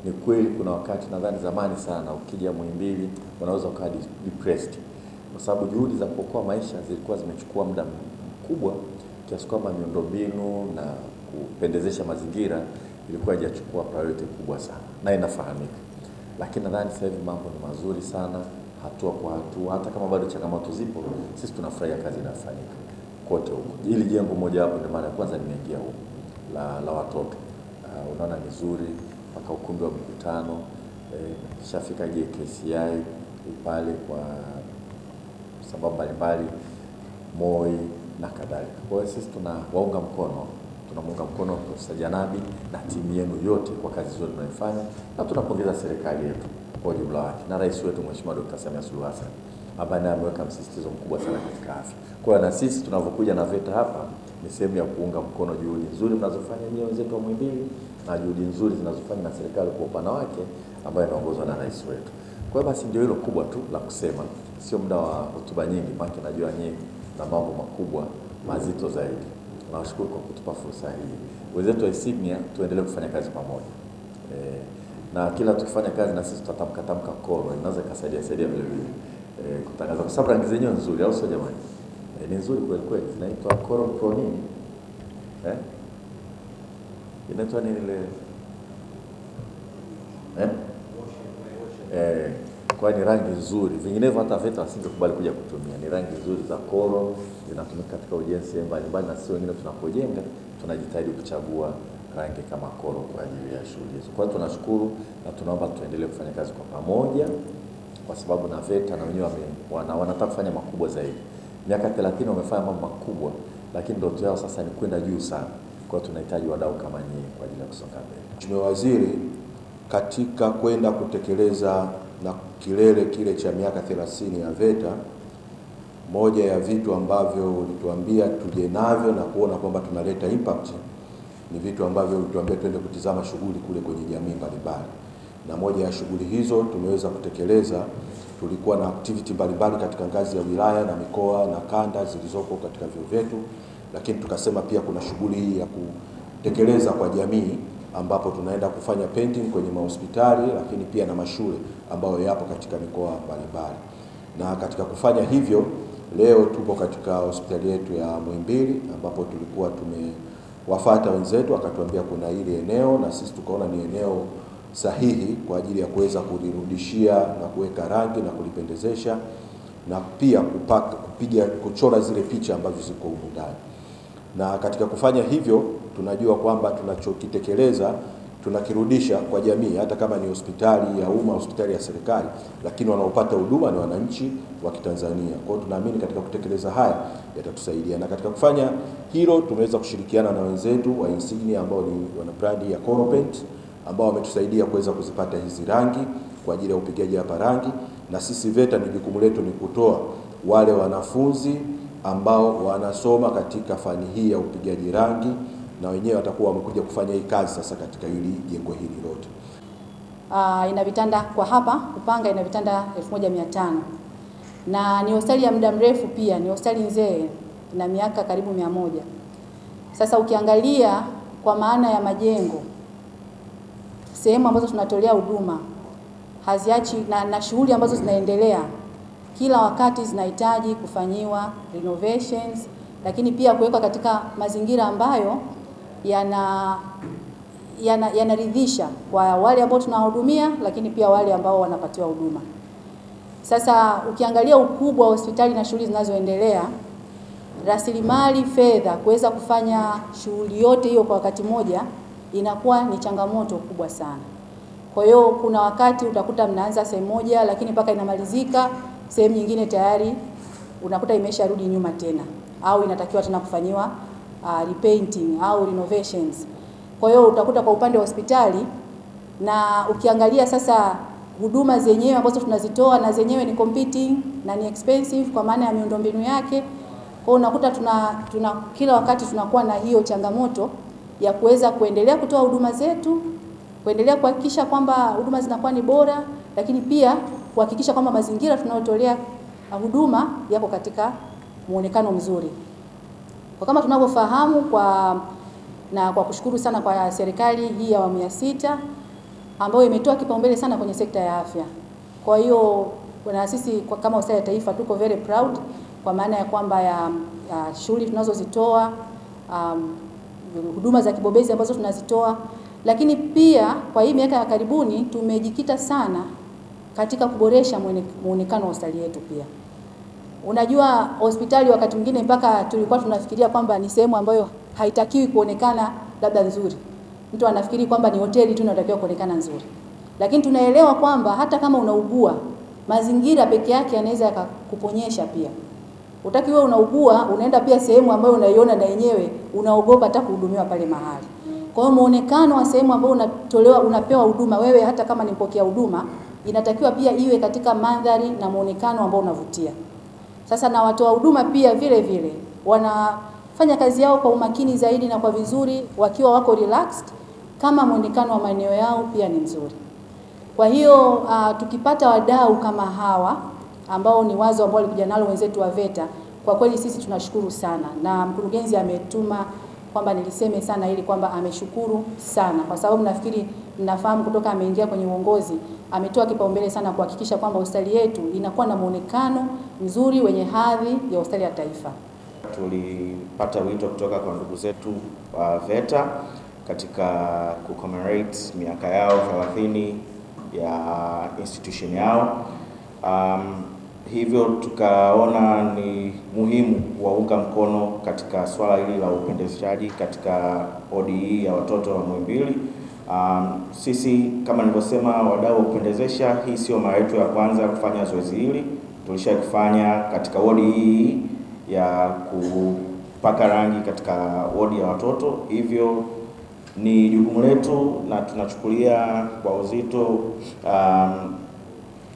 Ni kweli kuna wakati nadhani zamani sana ukija Muhimbili unaweza ukawa depressed. Kwa sababu juhudi za kuokoa maisha zilikuwa zimechukua muda mkubwa kiasi kwamba miundombinu na kupendezesha mazingira ilikuwa haijachukua priority kubwa sana. Na inafahamika. Lakini nadhani sasa hivi mambo ni mazuri sana, hatua kwa hatua. Hata kama bado changamoto zipo, sisi tunafurahia kazi inafanyika kote huko. Hili jengo moja hapo ndio mara ya kwanza nimeingia huko la watoto. Unaona ni nzuri, mpaka ukumbi wa mkutano, shafika JKCI pale kwa sababu mbalimbali, MOI na kadhalika. Kwa hiyo sisi tunawaunga mkono, tunamuunga mkono Profesa Janabi na timu yenu yote kwa kazi zote mnaifanya, na tunapongeza serikali yetu kwa ujumla wake na rais wetu Mheshimiwa Dr. Samia Suluhu Hassan ambaye ameweka msisitizo mkubwa sana katika afya. Kwa hiyo na sisi tunavyokuja na VETA hapa ni sehemu ya kuunga mkono juhudi nzuri mnazofanya nyinyi wenzetu wa Muhimbili na juhudi nzuri zinazofanywa na serikali kwa upana wake ambayo inaongozwa na rais wetu. Kwa hiyo basi ndio hilo kubwa tu la kusema, sio muda wa hotuba nyingi, maana najua nyinyi na mambo makubwa mazito zaidi. Nawashukuru kwa kutupa fursa hii. Wenzetu wa Insignia tuendelee kufanya kazi pamoja. Na kila tukifanya kazi na sisi tutatamka koro, inaweza kusaidia vile vile kutangaza kwa sababu rangi zenyewe nzuri, au sio jamani? Ni nzuri kweli kweli. Zinaitwa Coral Pro nini? Inaitwa nini ile? Kwa ni rangi nzuri. Vinginevyo hata VETA wasingekubali kuja kutumia. Ni rangi nzuri za Coral, zinatumika katika ujenzi mbalimbali, na sisi wengine tunapojenga tunajitahidi kuchagua rangi kama Coral kwa ajili ya shughuli hizo. Kwa hiyo tunashukuru na tunaomba tuendelee kufanya kazi kwa pamoja, kwa sababu na VETA na wenyewe wanataka kufanya makubwa zaidi. Miaka 30 wamefanya mambo makubwa, lakini ndoto yao sasa ni kwenda juu sana. Kwa hiyo tunahitaji wadau kama nyinyi kwa ajili ya kusonga mbele. Mheshimiwa Waziri, katika kwenda kutekeleza na kilele kile cha miaka 30 ya VETA, moja ya vitu ambavyo ulituambia tuje navyo na kuona kwamba tunaleta impact ni vitu ambavyo ulituambia twende kutizama shughuli kule kwenye jamii mbalimbali. Na moja ya shughuli hizo tumeweza kutekeleza. Tulikuwa na activity mbalimbali katika ngazi ya wilaya na mikoa na kanda zilizoko katika vyuo vyetu, lakini tukasema pia kuna shughuli hii ya kutekeleza kwa jamii ambapo tunaenda kufanya painting kwenye mahospitali, lakini pia na mashule ambayo yapo katika mikoa mbalimbali. Na katika kufanya hivyo, leo tupo katika hospitali yetu ya Muhimbili ambapo tulikuwa tumewafuata wenzetu wakatuambia kuna hili eneo, na sisi tukaona ni eneo sahihi kwa ajili ya kuweza kulirudishia na kuweka rangi na kulipendezesha, na pia kuchora zile picha ambazo ziko huko ndani. Na katika kufanya hivyo tunajua kwamba tunachokitekeleza tunakirudisha kwa jamii, hata kama ni hospitali ya umma, hospitali ya serikali, lakini wanaopata huduma ni wananchi wa Kitanzania. Kwa hiyo tunaamini katika kutekeleza haya yatatusaidia. Na katika kufanya hilo tumeweza kushirikiana na wenzetu wa Insignia ambao ni wana brand ya Coral Paint ambao wametusaidia kuweza kuzipata hizi rangi kwa ajili ya upigaji hapa rangi. Na sisi VETA ni jukumu letu ni kutoa wale wanafunzi ambao wanasoma katika fani hii ya upigaji rangi, na wenyewe watakuwa wamekuja kufanya hii kazi sasa katika hili jengo hili lote. Ina vitanda kwa hapa Upanga, ina vitanda 1500. Na ni hospitali ya muda mrefu pia, ni hospitali nzee na miaka karibu 100. Sasa ukiangalia kwa maana ya majengo, sehemu ambazo tunatolea huduma haziachi na shughuli ambazo zinaendelea kila wakati zinahitaji kufanyiwa renovations, lakini pia kuwekwa katika mazingira ambayo yanaridhisha kwa wale ambao tunawahudumia, lakini pia wale ambao wanapatiwa huduma. Sasa ukiangalia ukubwa wa hospitali na shughuli zinazoendelea, rasilimali fedha kuweza kufanya shughuli yote hiyo kwa wakati mmoja inakuwa ni changamoto kubwa sana. Kwa hiyo kuna wakati utakuta mnaanza sehemu moja, lakini mpaka inamalizika sehemu nyingine tayari unakuta imesharudi nyuma tena, au inatakiwa tena kufanyiwa repainting au renovations. Kwa hiyo utakuta kwa upande wa hospitali, na ukiangalia sasa huduma zenyewe ambazo tunazitoa na zenyewe ni competing na ni expensive kwa maana ya miundombinu yake. Kwa hiyo unakuta tuna kila wakati tunakuwa na hiyo changamoto ya kuweza kuendelea kutoa huduma zetu, kuendelea kuhakikisha kwamba huduma zinakuwa ni bora, lakini pia kuhakikisha kwamba mazingira tunayotolea huduma yako katika muonekano mzuri. Kwa kama tunavyofahamu kwa kushukuru sana kwa serikali hii ya awamu ya 6, ambayo imetoa kipaumbele sana kwenye sekta ya afya. Kwa hiyo na sisi kama hospitali ya taifa tuko very proud kwa maana ya kwamba ya shughuli tunazozitoa, huduma za kibobezi ambazo tunazitoa, lakini pia kwa hii miaka ya karibuni tumejikita sana katika kuboresha muonekano wa hospitali yetu pia. Unajua hospitali wakati mwingine mpaka tulikuwa tunafikiria kwamba ni sehemu ambayo haitakiwi kuonekana labda nzuri. Mtu anafikiri kwamba ni hoteli tu inatakiwa kuonekana nzuri. Lakini tunaelewa kwamba hata kama unaugua, mazingira peke yake yanaweza yakakuponyesha pia. Utaki wewe unaugua, unaenda pia sehemu ambayo unaiona na yenyewe unaogopa hata kuhudumiwa pale mahali. Kwa hiyo muonekano wa sehemu ambayo unapewa huduma wewe hata kama ni mpokea huduma, inatakiwa pia iwe katika mandhari na muonekano ambao unavutia. Sasa na watoa huduma pia vile vile wanafanya kazi yao kwa umakini zaidi na kwa vizuri wakiwa wako relaxed kama muonekano wa maeneo yao pia ni mzuri. Kwa hiyo tukipata wadau kama hawa ambao ni wazo ambao walikuja nalo wenzetu wa VETA, kwa kweli sisi tunashukuru sana, na mkurugenzi ametuma kwamba niliseme sana ili kwamba ameshukuru sana, kwa sababu nafikiri mnafahamu kutoka ameingia kwenye uongozi ametoa kipaumbele sana kuhakikisha kwamba hospitali yetu inakuwa na muonekano mzuri wenye hadhi ya hospitali ya taifa. Tulipata wito kutoka kwa ndugu zetu wa VETA katika kucommemorate miaka yao 30 ya institution yao. Hivyo tukaona ni muhimu kuwaunga mkono katika swala hili la upendezeshaji katika ODE ya watoto wa Muhimbili. Sisi kama nilivyosema, wadau wa kupendezesha, hii sio mara yetu ya kwanza kufanya zoezi hili. Tulishakufanya katika wodi hii ya kupaka rangi katika wodi ya watoto. Hivyo ni jukumu letu na tunachukulia kwa uzito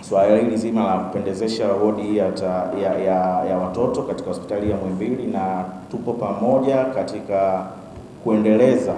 swala hili zima la kupendezesha wodi hii ya watoto katika hospitali ya Muhimbili, na tupo pamoja katika kuendeleza